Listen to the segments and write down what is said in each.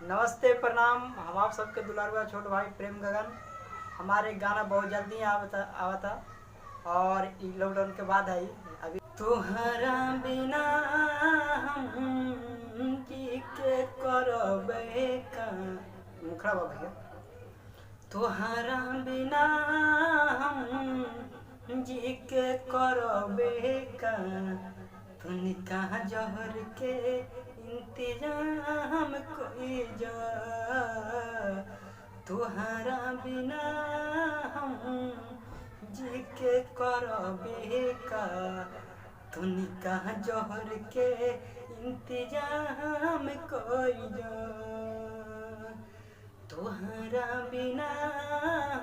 नमस्ते प्रणाम। हम आप सबके दुलारुआ छोट भाई प्रेम गगन। हमारे गाना बहुत जल्दी आवता और ई लॉकडाउन के बाद आई अभी। तुहरा बिना हम जी के करबे का मुखड़ा बा भैया। तुहरा बिना हम जी के करबे का तनिका जहर के इंतजाम कोई जा। तुहरा बिना हम जी के करबे का तनिका जहर के इंतजाम कोई जा। तुहरा बिना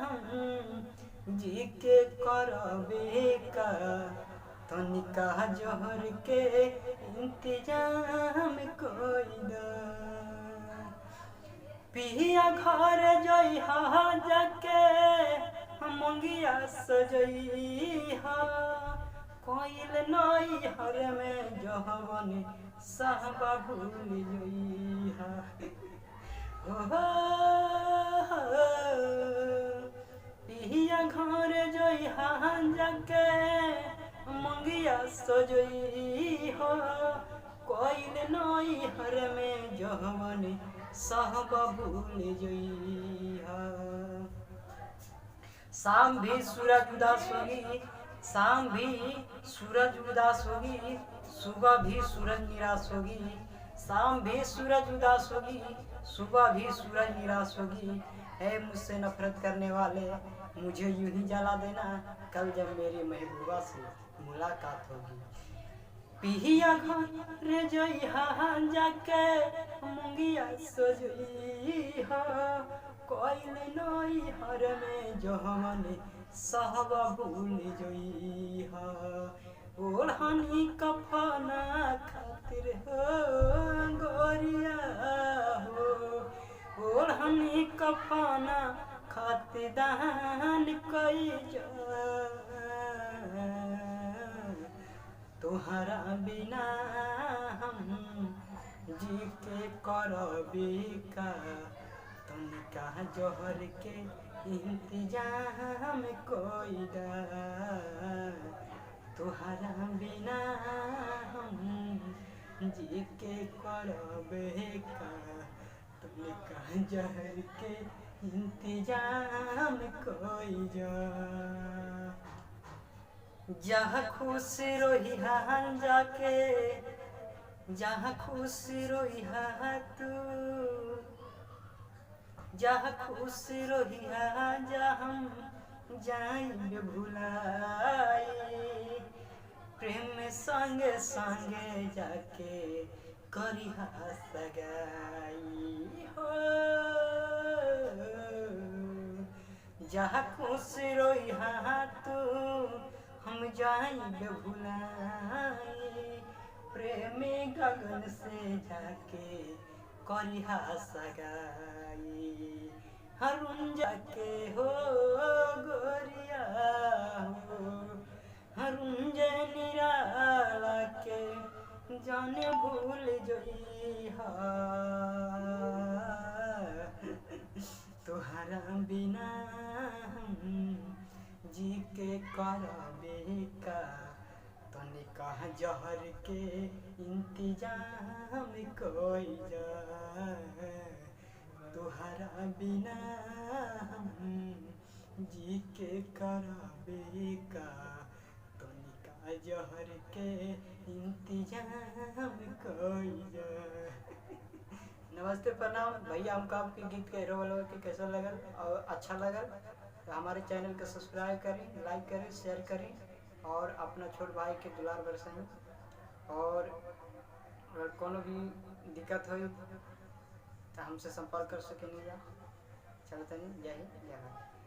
हम जी के करबे का तनिका जहर के इंतजाम कोई दा। पिया घर जइहा जाके मंगिया सजइहा कोइल नई हर में जहवन साहबा भूल जइहा। पिया घर जइहा जाके मंगिया सजई हो कोइल नई हर में जहवन साहब भूल जइहा। शाम भी सूरज उदास होगी, शाम भी सूरज उदास होगी, सुबह भी सूरज निराश होगी। शाम भी सूरज उदास होगी, सुबह भी सूरज निराश होगी। है मुझसे नफरत करने वाले मुझे यूं ही जला देना, कल जब मेरी महबूबा से मुलाकात होगी। पिया घर जइहा जाके मंगिया सजइहा कोइल नई हर में जहवन साहबा भूल जइहा। ओढ़नी कफना खातिर हो गोरिया हो, ओढ़नी कफना खातिर दान कई जा। तुहरा बिना हम जी के करबे का तनिका जहर के इंतजाम कोई दा। तुहरा बिना हम जी के करबे का तनिका जहर के इंतजाम कोई जा। जहाँ खुश रोही जाके जहाँ खुश रोही तू, जहाँ खुश रोही जा हम जाएंगे भुलाई। प्रेम संगे संगे जाके करिहा सगाई हो। जहाँ खुश रोही तू हम जाएंगे भुलाई। प्रेमी गगन से जाके करिहा सगाई। हरुण जाके हो गोरिया हो, हरुण निराला के जाने भूल जइहा। तुहरा बिना हम जी के करबे का तनिका जहर के इंतजाम कोई जा। तुहरा बिना हम जी के करबे का तनिका जहर के इंतजाम कोई जा। नमस्ते प्रणाम भैया। हमको आपके गीत के रोल के कैसा लगा और अच्छा लगा तो हमारे चैनल को सब्सक्राइब करें, लाइक करें, शेयर करें और अपना छोट भाई के दुलार बरसाएं। और अगर कोनो भी दिक्कत हो तो हमसे संपर्क कर सकें। चलते नहीं। जय हिंद, जय भारत।